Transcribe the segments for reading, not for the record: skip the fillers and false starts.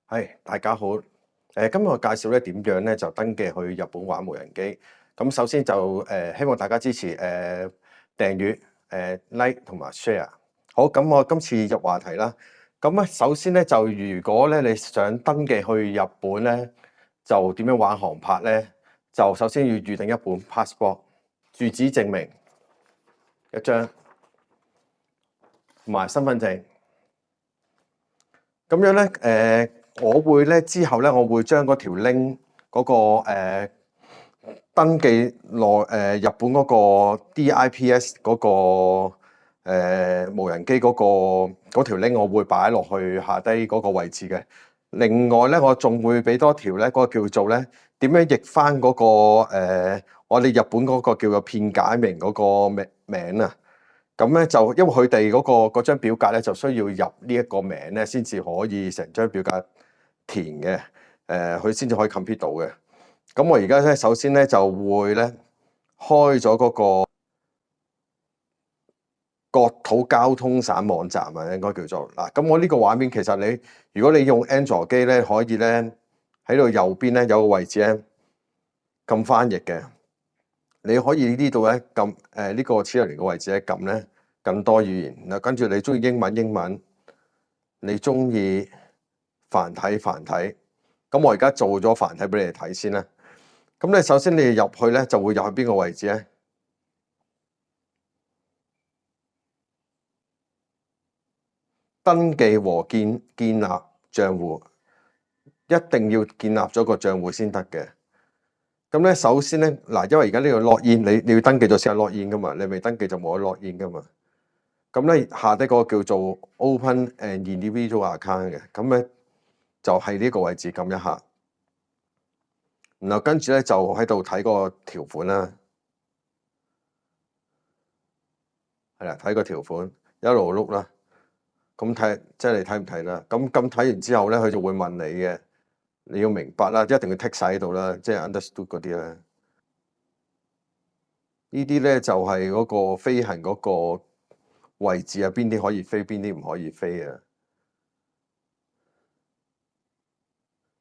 係，大家好。今日我介紹咧點樣咧就登記去日本玩無人機。咁首先就希望大家支持訂閱like 同埋 share。好，咁我今次入話題啦。咁咧首先咧就如果咧你想登記去日本咧，就點樣玩航拍咧？就首先要預定一本 passport 住址證明一張，同埋身份證。咁樣咧我會咧之後咧，我會將嗰條 link 嗰個登記日本嗰個 DIPS 嗰個無人機嗰條 link，我會擺落去下低嗰個位置嘅。另外咧，我仲會俾多條咧，嗰個叫做咧點樣譯翻嗰個我哋日本嗰個叫做片假名嗰個名啊。咁咧就因為佢哋嗰張表格咧就需要入呢一個名咧，先至可以成張表格填嘅，佢先至可以 complete 到嘅。咁我而家咧首先咧就會咧開咗嗰個國土交通省網站啊，應該叫做嗱。咁我呢個畫面其實如果你用 Android 機咧，可以咧喺度右邊咧有個位置咧撳翻譯嘅。你可以呢度咧撳呢個齒輪嘅位置咧撳咧更多語言，嗱跟住你中意英文，你中意繁體。咁我而家做咗繁體俾你哋睇先啦。咁你首先你入去咧就會入去邊個位置咧？登記和建立帳戶，一定要建立咗個帳戶先得嘅。咁咧，首先咧，嗱，因為而家呢個 login，你要登記咗先有 login 噶嘛，你未登記就冇得 login 噶嘛。咁咧下低嗰個叫做 Open and Individual Account 嘅，咁咧就係呢個位置撳一下，然後跟住咧就喺度睇個條款啦，係啦，睇個條款一路碌啦，咁睇即係你睇唔睇啦？咁睇完之後咧，佢就會問你嘅。你要明白啦，一定要剔晒喺度啦，即係 understood 嗰啲咧。呢啲咧就係嗰個飛行嗰個位置啊，邊啲可以飛，邊啲唔可以飛啊。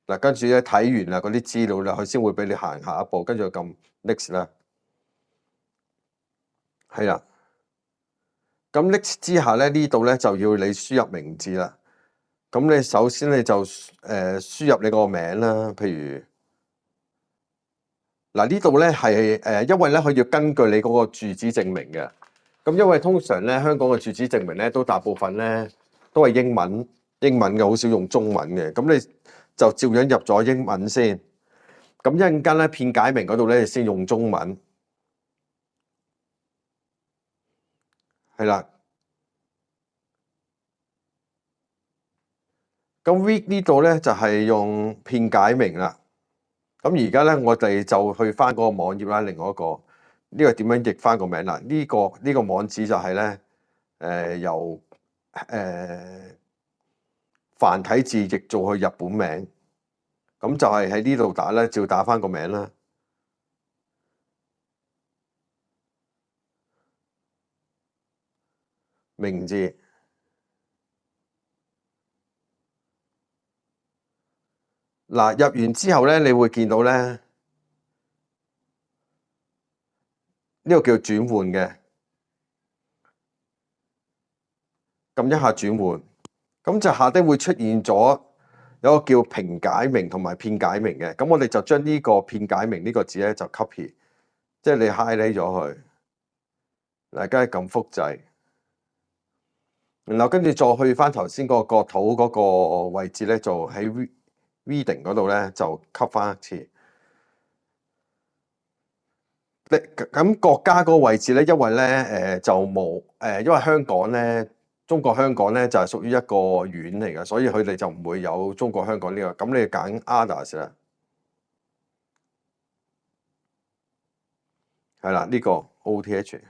嗱，跟住咧睇完啦嗰啲資料啦，佢先會俾你行下一步，跟住撳 next 啦。係啦，咁 next 之下咧，呢度咧就要你輸入名字啦。咁你首先你就輸入你個名啦，譬如嗱呢度咧係因為咧佢要根據你嗰個住址證明嘅。咁因為通常咧香港嘅住址證明咧都大部分咧都係英文嘅，好少用中文嘅。咁你就照樣入咗英文先。咁一陣間咧片假名嗰度咧先用中文，係啦。咁 read 呢度咧就係用片假名啦。咁而家咧我哋就去翻嗰個網頁啦，另外一個呢個點樣譯翻個名啦？呢個網址就係咧由繁體字譯做去日本名，咁就係喺呢度打咧，照打翻個名啦。名字嗱，入完之後咧，你會見到咧呢個叫轉換嘅，撳一下轉換，咁就下低會出現咗有個叫平解明同埋片解明嘅。咁我哋就將呢個片解明呢個字咧就 copy， 即係你 highlight 咗佢，嗱，跟住撳複製，然後跟住再去翻頭先嗰個國土嗰個位置咧，就喺 reading 嗰度咧就 cut 翻一次。咁國家嗰個位置咧，因為咧就冇因為香港咧，中國香港咧就係屬於一個縣嚟嘅，所以佢哋就唔會有中國香港呢個。咁你揀 others 啦，係啦，呢個 OTH。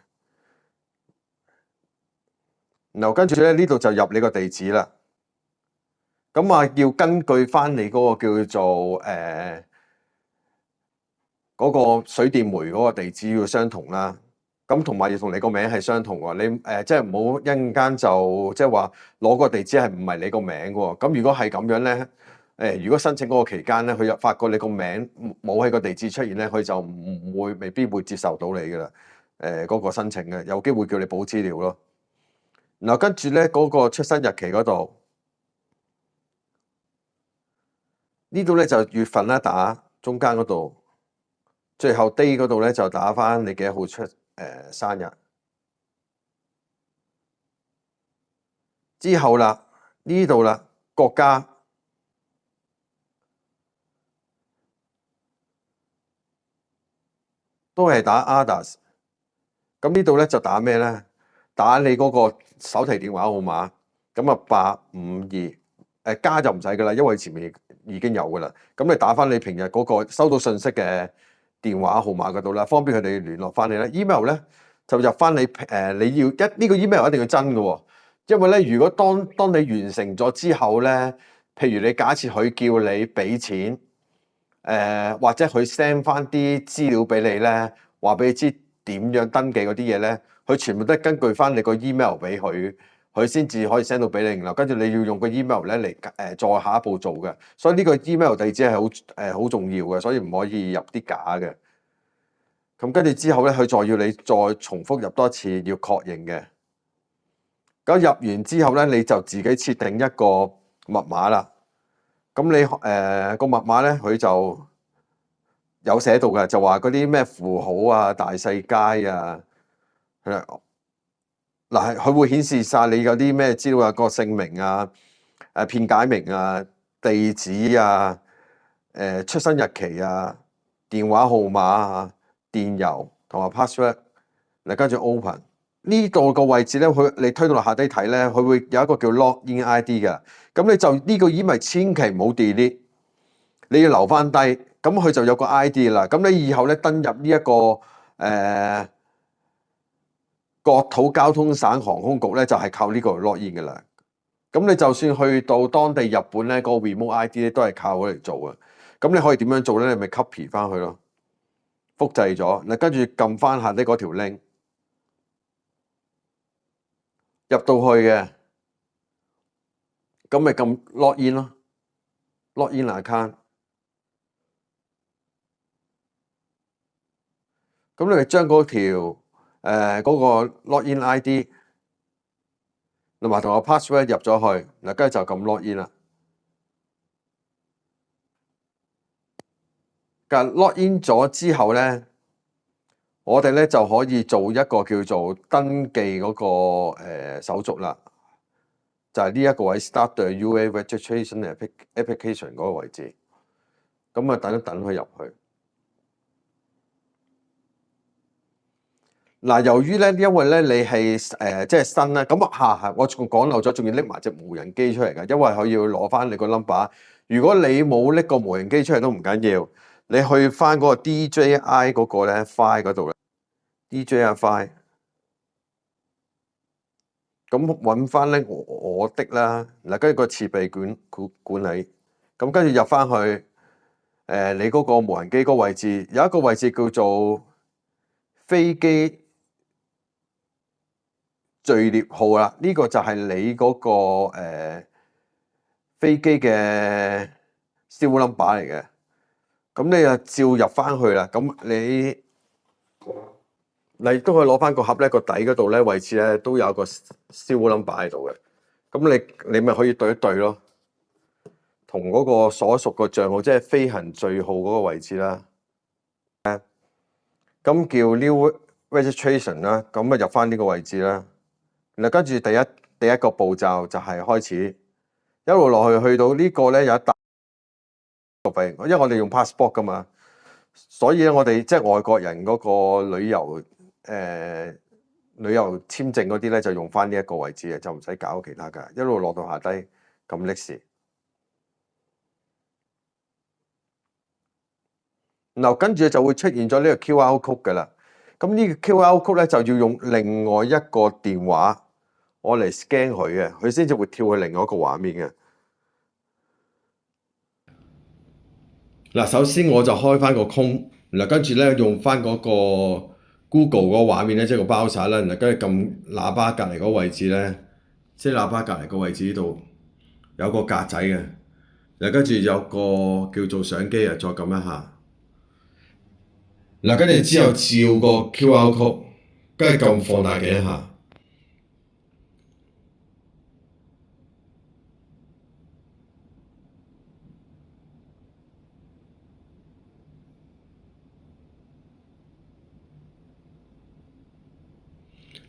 然後跟住咧呢度就入你個地址啦。咁啊要根據翻你嗰個叫做嗰個水電煤嗰個地址要相同啦。咁同埋要同你個名係相同喎。你即係唔好一陣間就即係話攞個地址係唔係你個名喎。咁如果係咁樣咧，如果申請嗰個期間咧，佢又發覺你個名冇喺個地址出現咧，佢就未必會接受到你㗎啦。嗰個申請嘅有機會叫你補資料咯。然後跟住咧嗰個出生日期嗰度，呢度咧就月份啦，打中間嗰度，最後 day 嗰度咧就打返你幾多號出生日。之後啦，呢度啦，國家都係打 others。咁呢度咧就打咩咧？打你嗰個手提電話號碼。咁啊852，加就唔使噶啦，因為前面已經有噶啦。咁你打翻你平日嗰個收到信息嘅電話號碼嗰度啦，方便佢哋聯絡翻你啦。email 咧就入翻你你要呢個 email 一定要真嘅喎，因為咧如果當你完成咗之後咧，譬如你假設佢叫你俾錢，或者佢 send 翻啲資料俾你咧，話俾你知點樣登記嗰啲嘢咧，佢全部都係根據翻你個 email 俾佢先至可以 send 到俾你，然後跟住你要用個 email 咧嚟再下一步做嘅，所以呢個 email 地址係好重要嘅，所以唔可以入啲假嘅。咁跟住之後咧，佢再要你再重複入多一次，要確認嘅。咁入完之後咧，你就自己設定一個密碼啦。咁你個密碼咧，佢就有寫到嘅，就話嗰啲咩符號啊、大細楷啊，嗱，佢會顯示晒你有啲咩資料啊，個姓名啊、片假名啊、地址啊、出生日期啊、電話號碼啊、電郵同埋 password。嗱，跟住 open 呢度個位置咧，你推到落下低睇咧，佢會有一個叫 login ID 嘅。咁你就呢個 email 千祈唔好 delete，你要留翻低。咁佢就有個 ID 啦。咁你以後咧登入呢一個國土交通省航空局咧，就係靠呢個 login 嘅啦。咁你就算去到當地日本咧，個 remote ID 咧都係靠嗰嚟做嘅。咁你可以點樣做咧？你咪 copy 翻去咯，複製咗嗱，跟住撳翻下低嗰條 link 入到去嘅，咁咪撳 login 咯，login account。咁你咪將嗰條嗰個 login ID 同埋個 password 入咗去，嗱，跟住就撳 login 啦。咁 login 咗之後咧，我哋咧就可以做一個叫做登記嗰個手續啦，就係呢一個位 start the UA registration application 嗰個位置。咁啊，等一等佢入去。嗱，由於咧，因為咧你係即係新啦，咁我仲講漏咗，仲要拎埋隻無人機出嚟㗎，因為佢要攞翻你個 number。如果你冇拎個無人機出嚟都唔緊要，你去翻嗰個 DJI 嗰個咧 file 嗰度咧 ，DJI file，咁揾翻咧我的啦，嗱，跟住個設備管理，咁跟住入翻去你嗰個無人機嗰個位置，有一個位置叫做飛機序列號啦，呢個就係你嗰個飛機嘅 serial number 嚟嘅。咁你就照入翻去啦。咁你都可以攞翻個盒咧，個底嗰度咧位置咧都有個 serial number 喺度嘅。咁你咪可以對一對咯，同嗰個所屬個帳號，即係飛行序號嗰個位置啦。咁叫 new registration 啦，咁啊入翻呢個位置啦。然後跟住第一個步驟就係開始一路落去，去到呢個咧有一大費，因為我哋用 passport 噶嘛，所以咧我哋即係外國人嗰個旅遊簽證嗰啲咧就用翻呢一個位置嘅，就唔使搞其他噶，一路落到下低撳 next。然後跟住就會出現咗呢個 QR code 噶啦。咁呢個 QR code 咧就要用另外一個電話我嚟 scan 佢嘅，佢先至會跳去另外一個畫面嘅。嗱，首先我就開翻個空，然後跟住咧用翻嗰個 Google 嗰個畫面咧，即係個 browser啦，然後跟住撳喇叭隔離嗰個位置咧，即係喇叭隔離個位置呢度有個格仔嘅，嗱，跟住有個叫做相機啊，再撳一下。嗱，跟住之後照個 QR code，跟住撳放大鏡一下。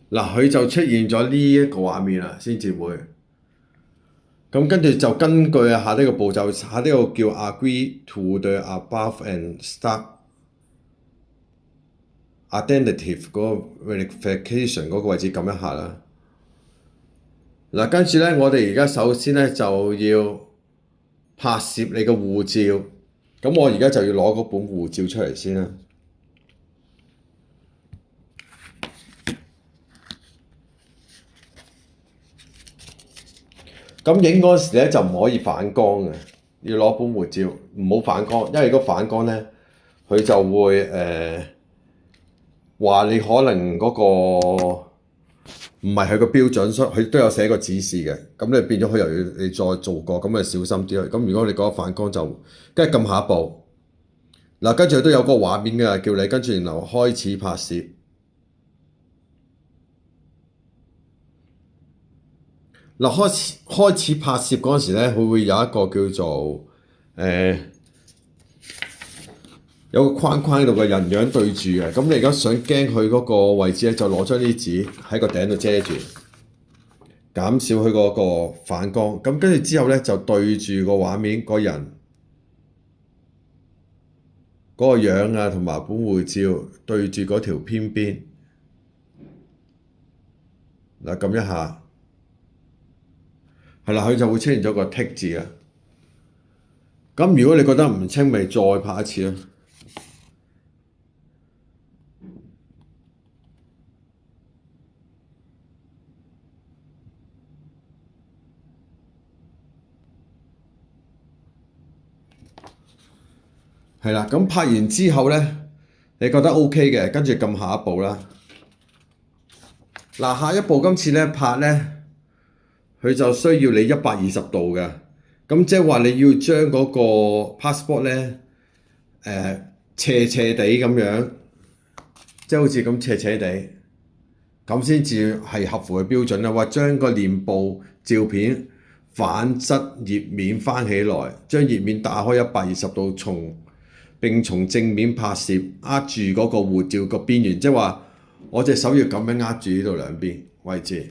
嗱，佢就出現咗呢一個畫面啦，先至會。咁跟住就根據下呢個步驟，下呢個叫 agree to the above and start identity 嗰個 verification 嗰個位置撳一下啦。嗱，跟住咧，我哋而家首先咧就要拍攝你個護照。咁我而家就要攞嗰本護照出嚟先啦。咁影嗰時咧就唔可以反光嘅，要攞本護照，唔好反光，因為如果反光咧，佢就會話你可能嗰個唔係佢個標準，所以佢都有寫個指示嘅。咁你變咗佢又要你再做過，咁咪小心啲咯。咁如果你嗰個反光就跟住撳下一步。嗱，跟住都有個畫面嘅，叫你跟住然後開始拍攝。嗱，開始拍攝嗰陣時咧，佢會有一個叫做有個框框喺度嘅人樣對住嘅。咁你而家想驚佢嗰個位置咧，就攞張啲紙喺個頂度遮住，減少佢嗰個反光。咁跟住之後咧，就對住個畫面個人嗰個樣啊，同埋本護照對住嗰條邊邊。嗱，撳一下，係啦，佢就會出現咗個剔字啊。咁如果你覺得唔清，咪再拍一次咯。係啦，咁拍完之後咧，你覺得 OK 嘅，跟住撳下一步啦。嗱，下一步今次咧拍咧，佢就需要你120度嘅。咁即係話你要將嗰個 passport 咧，斜斜地咁樣，即係好似咁斜斜地，咁先至係合乎嘅標準啦。或將個臉部照片反側頁面翻起來，將頁面打開120度，並從正面拍攝，握住嗰個護照個邊緣，即係話我隻手要咁樣握住呢度兩邊位置。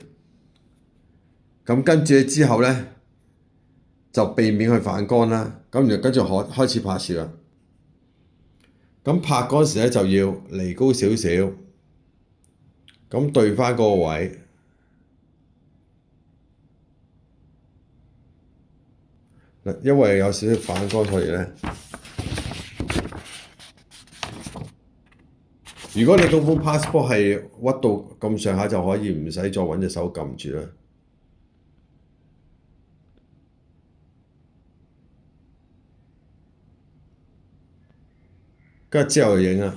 咁跟住之後咧，就避免佢反光啦。咁然後跟住開始拍攝啦。咁拍嗰時咧就要離高少少，咁對翻嗰個位。嗱，因為有少少反光，所以咧。如果你嗰本 passport 係屈到咁上下，就可以唔使再揾隻手撳住啦。跟住之後就影啦。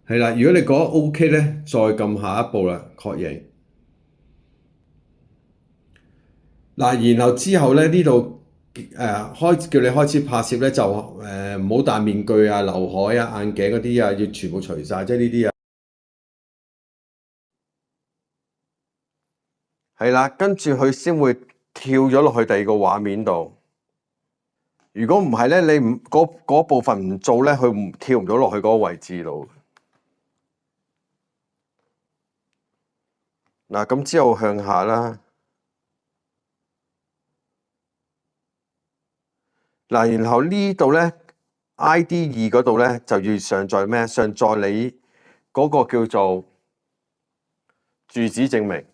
係啦，如果你覺得 OK 咧，再撳下一步啦，確認。嗱，然後之後咧呢度叫你開始拍攝咧，就唔好戴面具啊、劉海啊、眼鏡嗰啲啊，要全部除晒，即係呢啲啊。係啦，跟住佢先會跳咗落去第二個畫面度。如果唔係咧，你唔嗰部分唔做咧，佢跳唔到落去嗰個位置度。嗱，咁之後向下啦。嗱，然後呢度咧 ID2嗰度咧就要上載咩？上載你嗰個叫做住址證明。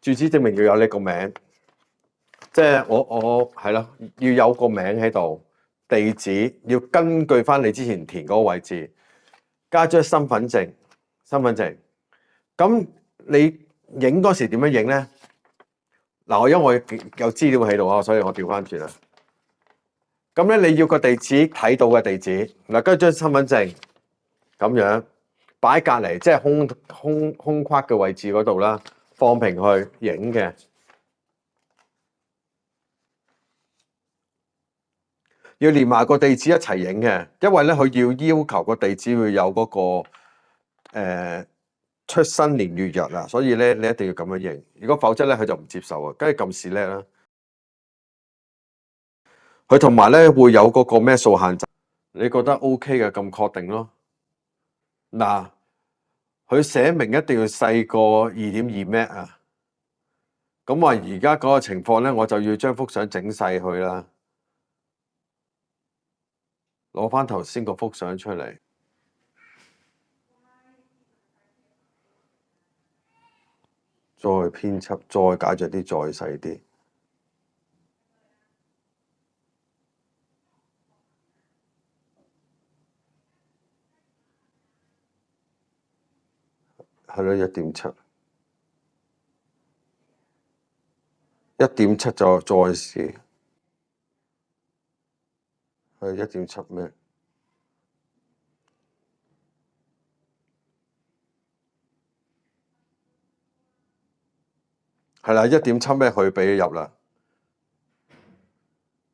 住址證明要有你個名，即係我係咯，要有個名喺度，地址要根據翻你之前填嗰個位置，加張身份證。咁你影嗰時點樣影咧？嗱，因為我有資料喺度啊，所以我調翻轉啦。咁咧，你要個地址睇到嘅地址，嗱，跟住張身份證咁樣擺喺隔離，即係空框嘅位置嗰度啦，放平去影嘅，要連埋個地址一齊影嘅，因為咧佢要求個地址要有嗰、個、出生年月日啊，所以咧你一定要咁樣影，如果否則咧佢就唔接受啊，跟住撳試叻啦。佢同埋咧會有嗰個咩數限制，你覺得 OK 嘅咁確定咯。嗱，佢寫明一定要細過2.2 M 啊。咁話而家嗰個情況咧，我就要將幅相整細佢啦，攞翻頭先個幅相出嚟，再編輯，再解着啲，再細啲。係咯，1.7，1.7就再試，係1.7 咩？係啦，1.7咩佢俾入啦。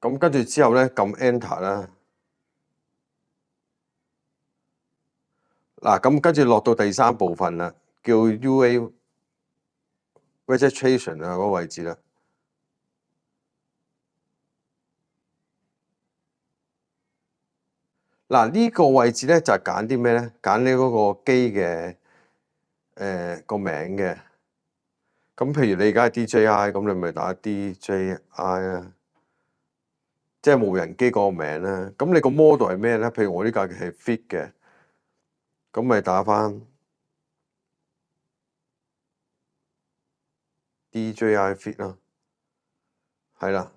咁跟住之後咧，撳 Enter 啦。嗱，咁跟住落到第3部分啦，叫 UA Registration 啊嗰個位置啦。嗱，呢個位置咧就係揀啲咩咧？揀你嗰個機嘅個名嘅。咁譬如你而家係 DJI，咁你咪打 DJI 啊，即係無人機嗰個名啦。咁你個 model 係咩咧？譬如我呢架係 Fit 嘅，咁咪打翻 DJI Fit 咯，係啦。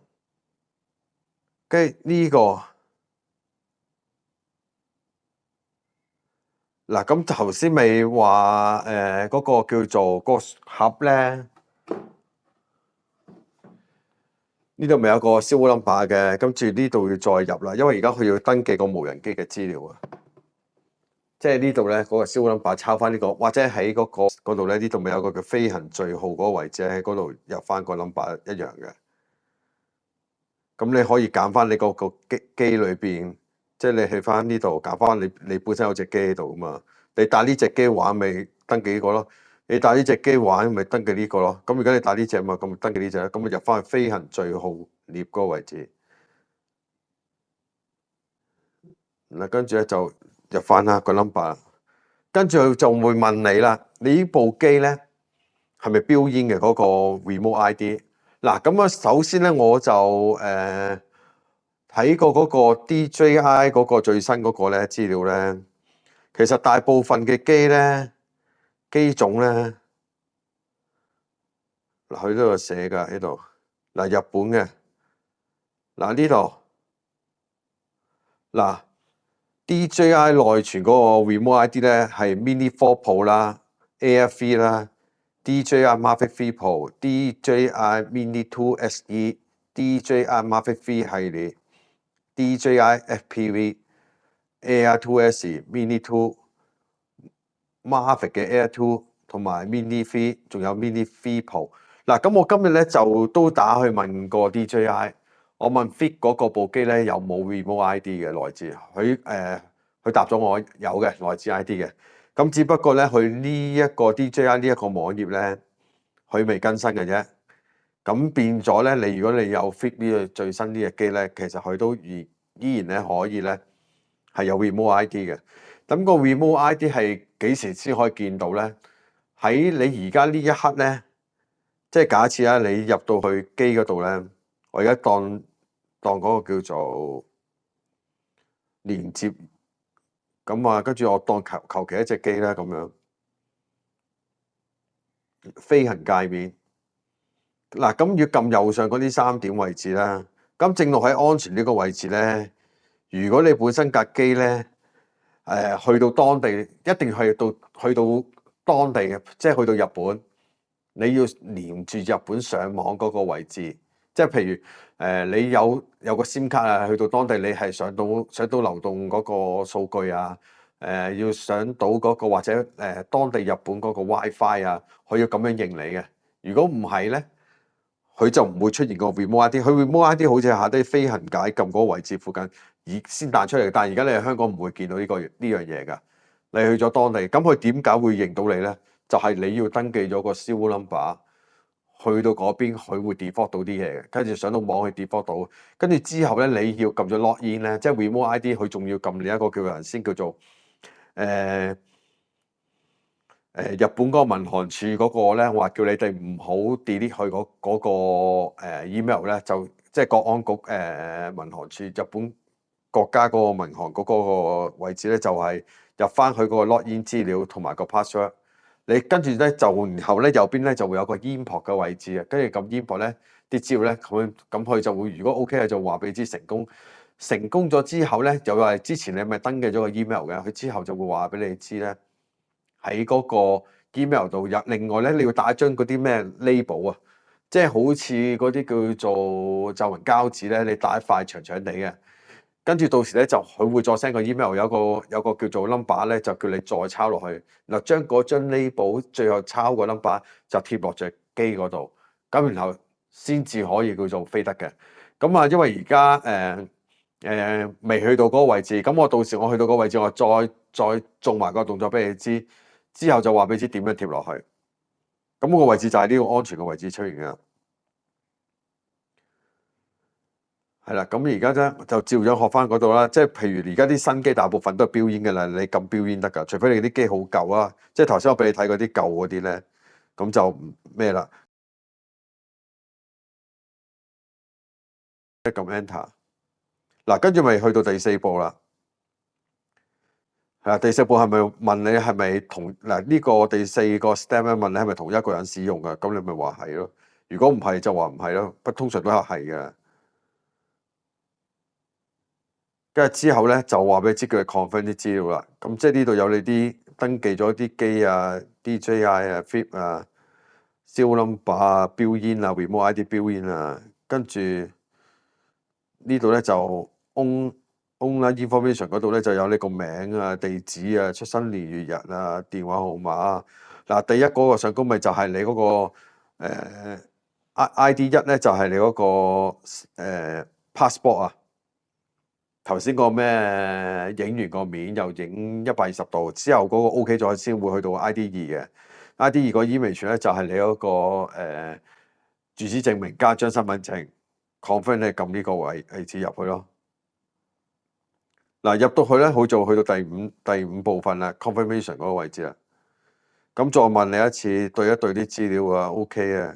跟住呢個嗱，咁頭先咪話嗰個叫做個盒咧。呢度咪有個 serial number 嘅，跟住呢度要再入啦，因為而家佢要登記個無人機嘅資料啊。即係呢度咧，嗰個 serial number 抄翻呢個，或者喺嗰度咧，呢度咪有個叫飛行序號嗰個位置喺嗰度入翻個 number 一樣嘅。咁你可以揀翻你個機裏邊，即係你去翻呢度揀翻你本身有隻機喺度啊嘛。你帶呢隻機玩咪登記呢個咯，你帶呢隻機玩咪登記呢個咯。咁如果你帶呢隻嘛，咁咪登記呢隻，咁咪入翻去飛行序號列嗰個位置。嗱，跟住咧就入翻啦個 number，跟住佢就會問你啦，你呢部機咧係咪標煙嘅嗰個 remote ID？嗱，咁啊，首先咧我就睇過嗰個 DJI 嗰個最新嗰個咧資料咧，其實大部分嘅機咧機種咧，嗱佢都有寫㗎呢度，嗱日本嘅，嗱呢度，嗱 DJI 內存嗰個 remote ID 咧係 Mini 4 Pro 啦、Air 3啦、DJI Mavic 3 Pro、DJI Mini 2 SE、DJI Mavic 3系列、DJI FPV、Air 2S、Mini 2、Mavic 嘅 Air 2同埋 Mini 3，仲有 Mini 3 Pro。嗱，咁我今日咧就都打去問過 DJI，我問 Fit 嗰個部機咧有冇 remote ID 嘅內置，佢答咗我有嘅內置 ID 嘅。咁只不過咧，佢呢一個 DJI 呢一個網頁咧，佢未更新嘅啫。咁變咗咧，你如果你有 Fit 呢個最新呢隻機咧，其實佢都依然咧可以咧係有 remote ID 嘅。咁個 remote ID 係幾時先可以見到咧？喺你而家呢一刻咧，即係假設啊，你入到去機嗰度咧，我而家當嗰個叫做連接，咁啊，跟住我當求其一隻機啦，咁樣飛行界面。嗱，咁要撳右上嗰啲3點位置啦。咁正路喺安全呢個位置咧，如果你本身架機咧，去到當地一定去到當地嘅，即係去到日本，你要連住日本上網嗰個位置，即係譬如你有個 SIM 卡啊，去到當地你係上到流動嗰個數據啊，要上到嗰個或者當地日本嗰個 WiFi 啊，佢要咁樣認你嘅。如果唔係咧，佢就唔會出現個 remote ID。佢 remote ID 好似下低飛行解禁嗰個位置附近先彈出嚟，但係而家你喺香港唔會見到呢樣嘢㗎。你去咗當地，咁佢點解會認到你咧？就係你要登記咗個 serial number，去到嗰邊佢會 default 到啲嘢嘅，跟住上到網去 default 到，跟住之後咧你要撳咗 login 咧，即係 remote ID，佢仲要撳另一個叫人先叫做誒日本嗰個民航處嗰個咧，話叫你哋唔好 delete 去嗰個 email 咧，就即係國安局民航處日本國家嗰個民航局嗰個位置咧，就係入翻佢嗰個 login 資料同埋個 password。你跟住咧就然後咧右邊咧就會有個 import 嘅位置啊，跟住撳 import 咧啲資料咧佢就會如果 OK 咧就話俾你知成功。成功咗之後咧，又話之前你咪登記咗個 email 嘅，佢之後就會話俾你知咧。喺嗰個 email 度有，另外咧你要打一張嗰啲咩 label 啊，即係好似嗰啲叫做皺紋膠紙咧，你打一塊長長地嘅，跟住到時咧就佢會再 send 個 email，有個叫做 number 咧，就叫你再抄落去，嗱將嗰張 label 最後抄個 number 就貼落隻機嗰度，咁然後先至可以叫做飛得嘅。咁啊，因為而家未去到嗰個位置，咁我到時我去到嗰個位置，我再做埋個動作俾你知。之後就話俾你知點樣貼落去，咁個位置就係呢個安全嘅位置出現嘅，係啦。咁而家咧就照樣學翻嗰度啦。即係譬如而家啲新機大部分都係標煙嘅啦，你撳標煙得㗎，除非你啲機好舊啊。即係頭先我俾你睇嗰啲舊嗰啲咧，咁就咩啦？一撳 enter，嗱跟住咪去到第四步啦。係啊，第四步係咪問你係咪同嗱呢個第四個 step 咧問你係咪同一個人使用㗎？咁你咪話係咯。如果唔係就話唔係咯，不通常都係嘅。跟住之後咧就話俾你知叫你 confirm 啲資料啦。咁即係呢度有你啲登記咗啲機啊、DJI 啊、Flip 啊、serial number 啊、標煙啊、remote ID 標煙啊，跟住呢度咧就 online information 嗰度咧就有你個名啊、地址啊、出生年月日啊、電話號碼啊。嗱，第一嗰個上高咪就係你嗰個ID 一咧就係你嗰個passport 啊。頭先個咩影完個面又影120度，之後嗰個 OK 咗先會去到 ID 2嘅。ID 2個 image 咧就係你嗰個住址證明加張身份證 confirm 你撳呢個位置入去咯。嗱，入到去咧，好就去到第五部分啦 ，confirmation 嗰個位置啦。咁再問你一次，對一對啲資料啊 OK 啊。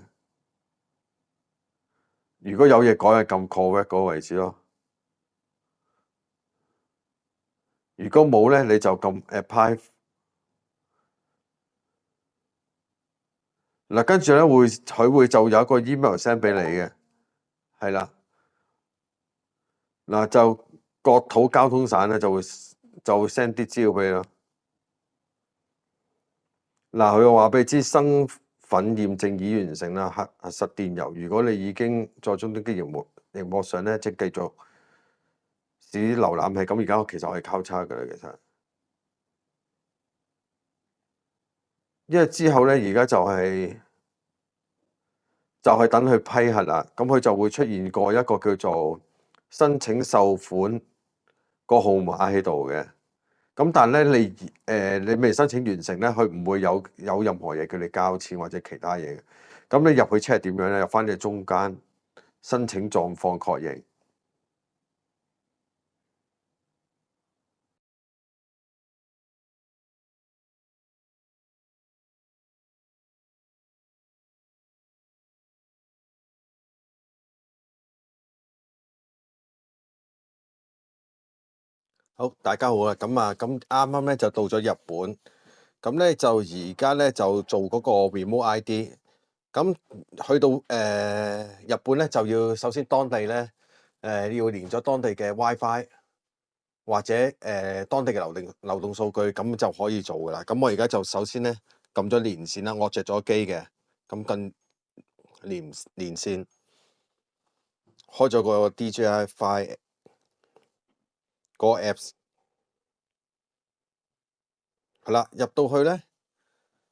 如果有嘢改，就撳 correct 嗰個位置咯。如果冇咧，你就撳 apply。嗱，跟住咧佢會就有一個 email send 俾你嘅，係啦。嗱，就國土交通省咧就會 send 啲資料俾你咯。嗱，佢話俾你知身份驗證已完成啦，核實電郵。如果你已經在終端機螢幕上咧，即繼續使瀏覽器。咁而家其實我係交叉㗎啦，其實。因為之後咧，而家就係等佢批核啦，咁佢就會出現過一個叫做申請授款個號碼喺度嘅。咁但係咧，你未申請完成咧，佢唔會有任何嘢叫你交錢或者其他嘢嘅。咁你入去 check 點樣咧？入翻你中間申請狀況確認。好，大家好啦，咁啱啱咧就到咗日本，咁咧就而家咧就做嗰個 remote ID，咁去到日本咧就要首先當地咧要連咗當地嘅 WiFi 或者當地嘅流動數據，咁就可以做噶啦。咁我而家就首先咧撳咗連線啦，我着咗機嘅，咁跟連線，開咗個 DJI Fly 嗰個 Apps。係啦，入到去咧，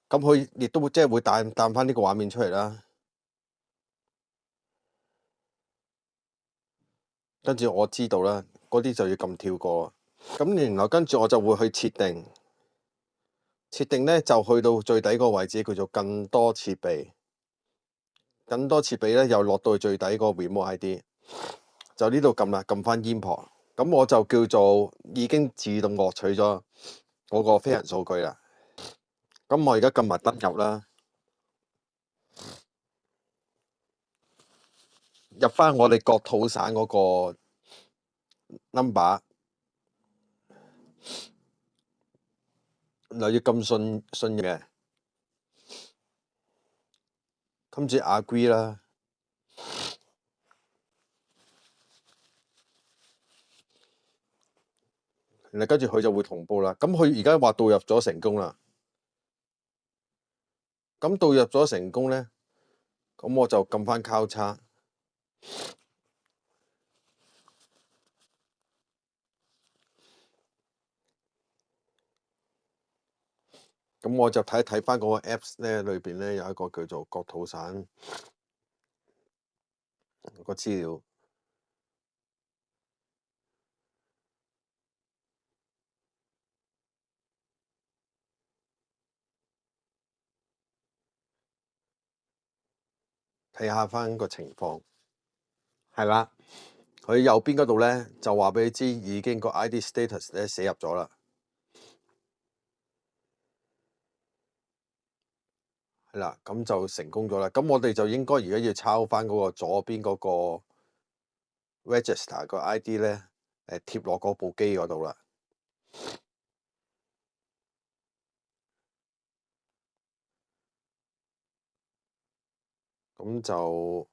咁佢亦都會即係會彈翻呢個畫面出嚟啦。跟住我知道啦，嗰啲就要撳跳過。咁然後跟住我就會去設定，設定咧就去到最底個位置叫做更多設備，更多設備咧又落到最底個 remote ID， 就呢度撳啦，撳翻 import， 咁我就叫做已經自動獲取咗我個飛行數據啦。咁我而家撳埋登入啦，入翻我哋國土省嗰個 number， 又要撳信嘅，跟住 agree 啦。然後跟住佢就會同步啦。咁佢而家話導入咗成功啦。咁導入咗成功咧，咁我就撳翻交叉。咁我就睇翻嗰個 Apps 咧，裏邊咧有一個叫做國土省個資料，睇下翻個情況。係啦，佢右邊嗰度咧就話俾你知已經個 ID status 咧寫入咗啦。係啦，咁就成功咗啦。咁我哋就應該而家要抄翻嗰個左邊嗰個 register 個 ID 咧，貼落嗰部機嗰度啦。咁就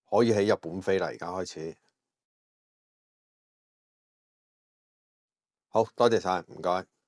可以喺日本飛啦，而家開始。好多謝晒，唔該。